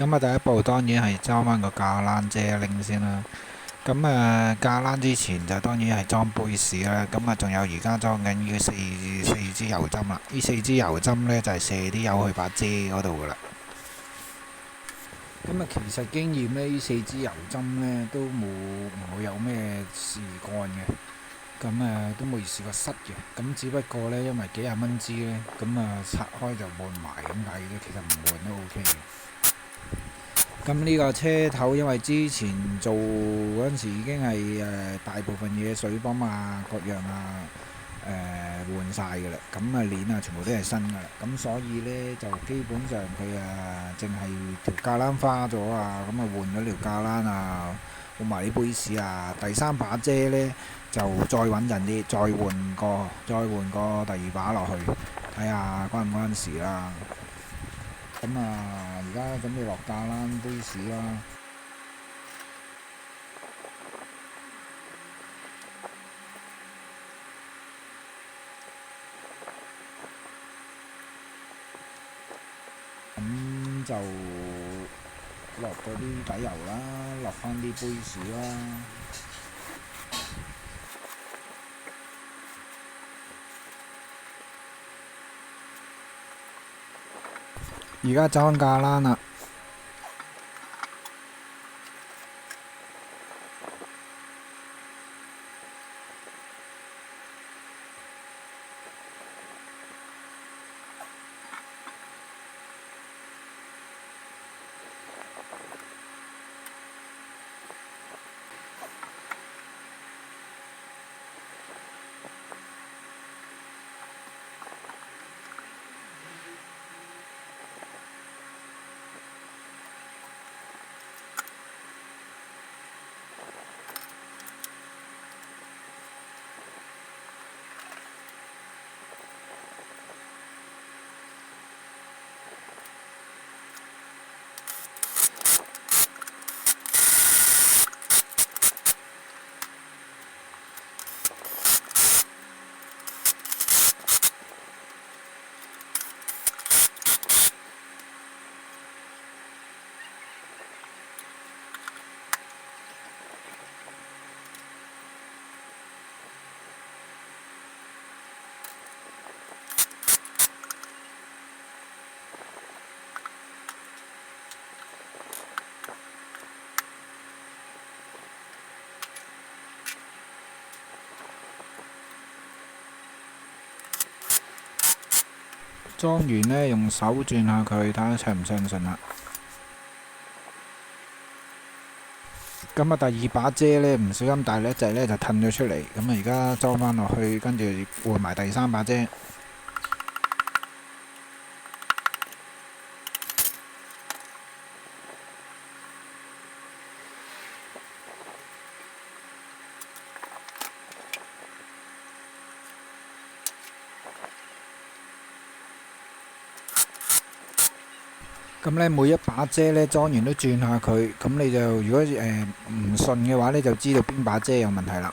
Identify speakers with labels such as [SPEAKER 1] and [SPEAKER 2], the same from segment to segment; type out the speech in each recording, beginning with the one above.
[SPEAKER 1] 咁啊，第一步當然係裝翻個架冷遮拎先啦。咁架冷之前就當然係裝杯士啦。咁啊，仲有而家裝緊呢四支油針啦。呢四支油針呢，就係射啲油去把遮嗰度噶啦。咁啊，其實經驗呢，呢四支油針呢都唔會有咩事幹嘅。咁都冇試過塞嘅。咁只不過呢，因為幾廿蚊支呢，咁拆開就換埋咁解嘅。其實唔換都 OK 嘅。咁呢個車頭，因為之前做嗰陣時已經係大部分嘢水泵啊、各樣啊換晒㗎啦。咁鏈啊全部都係新㗎啦。咁所以呢，就基本上佢淨係條架欄花咗啊，咁換咗條架欄啊，換埋啲杯士啊。第三把遮呢，就再穩陣啲，再換個第二把落去，睇下關唔關事啦。咁而家準備落架欄杯士啦。咁就落咗啲底油啦，落翻啲杯士啦。而家裝架欄啦。裝完呢，用手轉下佢，睇下相唔相信啦。咁第二把遮呢，唔小心大力一隻呢，就褪咗出嚟。咁而家裝翻落去，跟住換埋第三把遮。咁呢，每一把遮呢，裝完都轉下佢。咁你就如果唔順嘅話呢，就知道邊把遮有問題啦。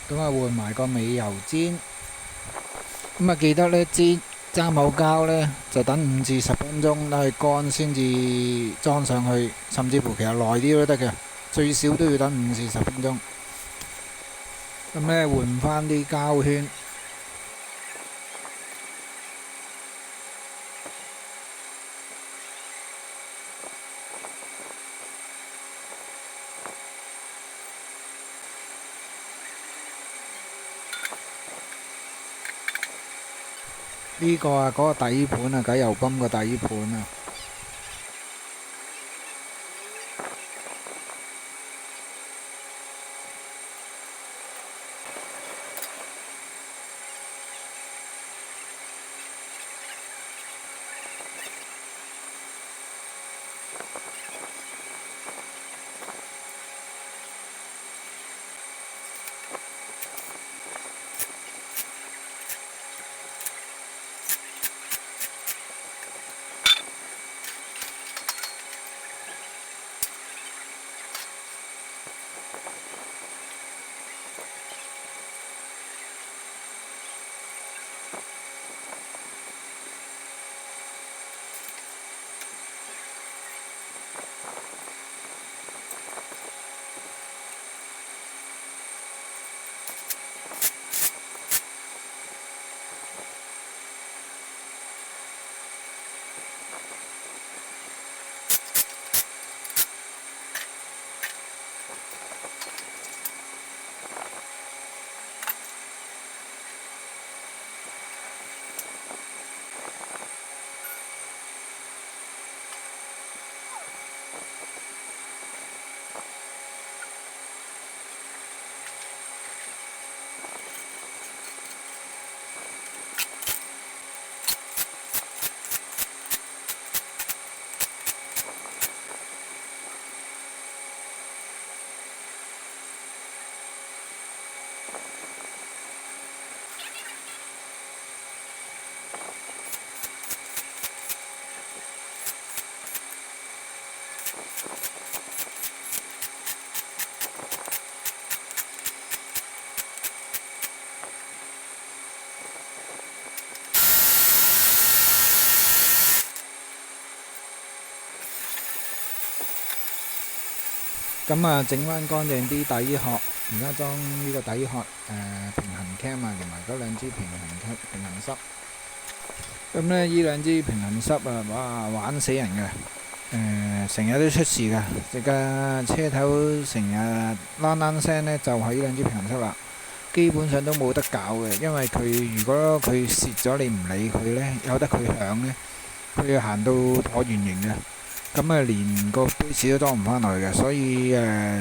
[SPEAKER 1] 咁啊換埋個尾油煎。咁啊記得咧煎揸冇膠咧就等5至10分鐘，等佢乾先至裝上去，甚至乎其實耐啲都得嘅，最少都要等5至10分鐘。咁咧換翻啲膠圈。呢個啊嗰個底盤啊，雞油泵個底盤啊。咁啊，整翻乾淨啲底殼，而家裝呢個底殼平衡 cam 啊，同埋嗰兩支平衡塞。咁咧，呢兩支平衡塞啊，哇，玩死人嘅，成日都出事㗎，隻架車頭成日啷啷聲咧，就係呢兩支平衡塞啦。基本上都冇得搞嘅，因為佢如果佢蝕咗，你唔理佢咧，由得佢響咧，佢行到橢圓形嘅。咁啊，連個杯士都裝唔翻落去嘅，所以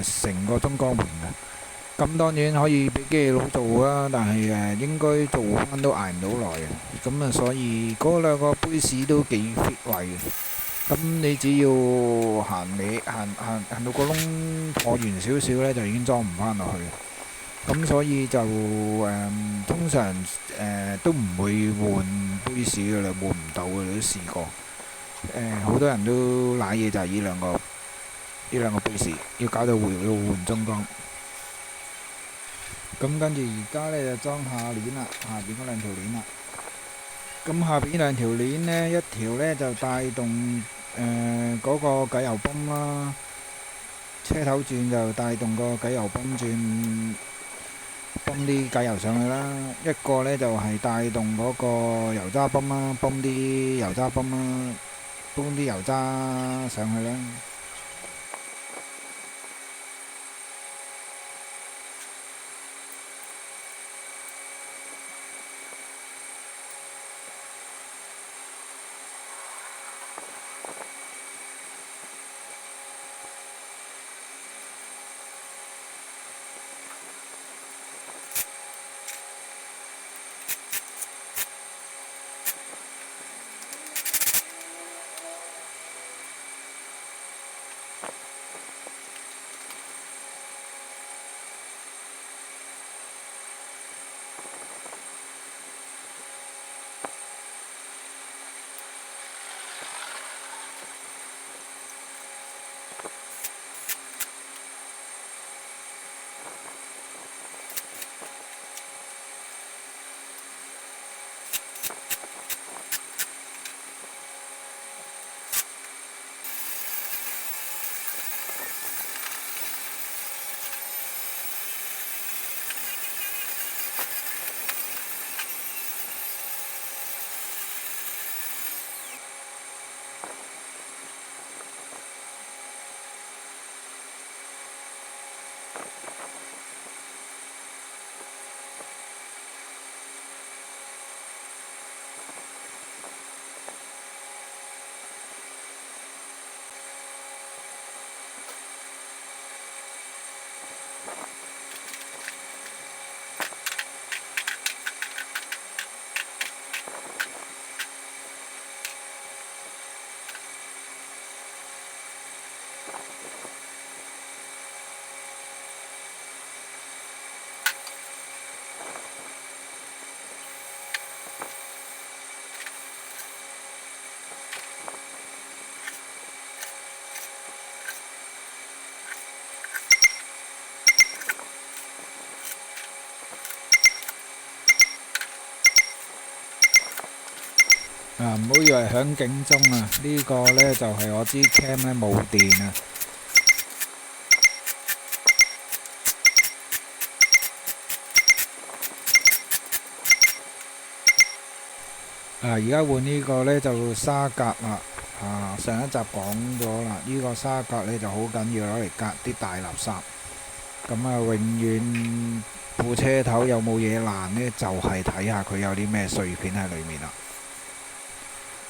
[SPEAKER 1] 成個中江盤嘅。咁當然可以俾機器佬做啦，但係應該做翻都捱唔到耐嘅。咁啊，所以嗰兩個杯士都幾 fit 位嘅。咁你只要行到個窿橢圓少少咧，就已經裝唔翻落去。咁所以就通常都唔會換杯士嘅啦，換唔到嘅，你都試過。好多人都賴嘢就係呢兩個杯士，要搞到要換中缸。咁跟住而家咧就裝下鏈啦，下邊嗰兩條鏈啦。咁下邊兩條鏈呢，一條咧就帶動嗰個偈油泵啦，車頭轉就帶動個偈油泵轉，泵啲偈油上去啦。一個咧就係帶動嗰個油渣泵啦，泵啲油渣泵啦。搬啲油渣上去啦。唔好以為響警鐘啊！呢個呢就係我支 cam 呢冇電啊！而家換呢個呢就沙格啦。上一集講咗啦，呢個沙格呢就好緊要，攞嚟隔啲大垃圾。咁永遠部車頭有冇嘢爛呢？就係睇下佢有啲咩碎片喺裡面啦。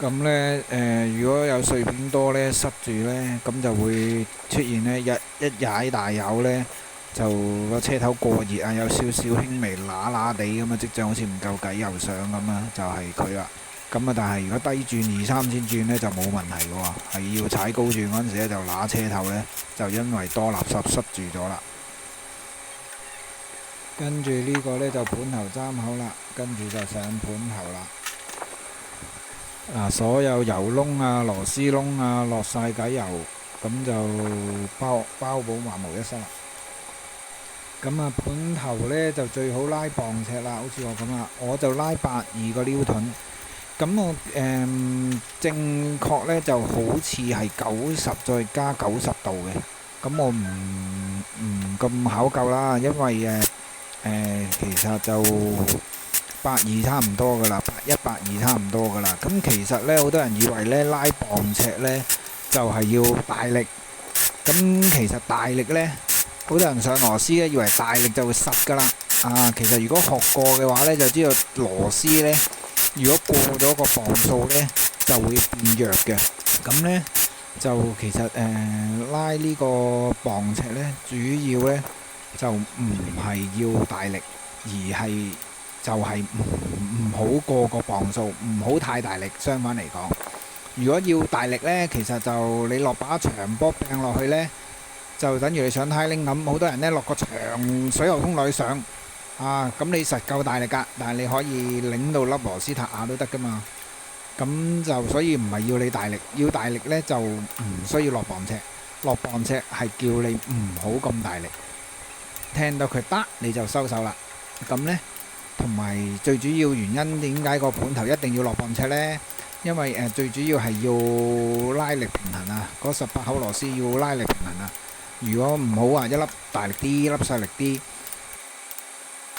[SPEAKER 1] 咁呢，如果有碎片多呢，塞住呢，咁就會出現呢一踩大油呢，就個車頭過熱啊，有少少輕微揦揦地咁啊，即係好似唔夠計油上咁啊，就係佢啦。咁但係如果低轉2、3千轉呢，就冇問題嘅喎，係要踩高轉嗰陣時呢，就揦車頭呢，就因為多垃圾塞住咗啦。跟住呢個呢，就盤頭針口啦，跟住就上盤頭啦。所有油窿啊、螺絲窿啊落晒計油，咁就包保萬無一失啦。咁盤頭呢，就最好拉磅尺啦，好似我咁啊，我就拉82個Newton。咁我正確呢就好似係90再加90度嘅。咁我唔咁考究啦，因為其實就82差唔多噶啦，81、82差唔多噶啦。咁其實呢，好多人以為呢拉磅尺呢就係要大力。咁其實大力呢，好多人上螺絲呢以為大力就會實噶啦。其實如果學過嘅話呢，就知道螺絲呢，如果過咗個磅數呢，就會變弱嘅。咁呢，就其實拉呢個磅尺呢，主要呢就唔係要大力，而係就係唔好過個磅數，唔好太大力。相反嚟講，如果要大力呢，其實就你落把長波掟落去呢，就等於你上呔鈴咁。好多人呢落個長水喉通落去上，咁你實夠大力㗎，但係你可以擰到粒螺絲塌下都得㗎嘛。咁就所以唔係要你大力，要大力呢就唔需要落磅尺。落磅尺係叫你唔好咁大力，聽到佢得你就收手啦。咁呢，同埋最主要原因點解個盤頭一定要落磅尺呢？因為最主要係要拉力平衡嗰18口螺絲要拉力平衡。如果唔好一粒大力啲，一粒細力啲，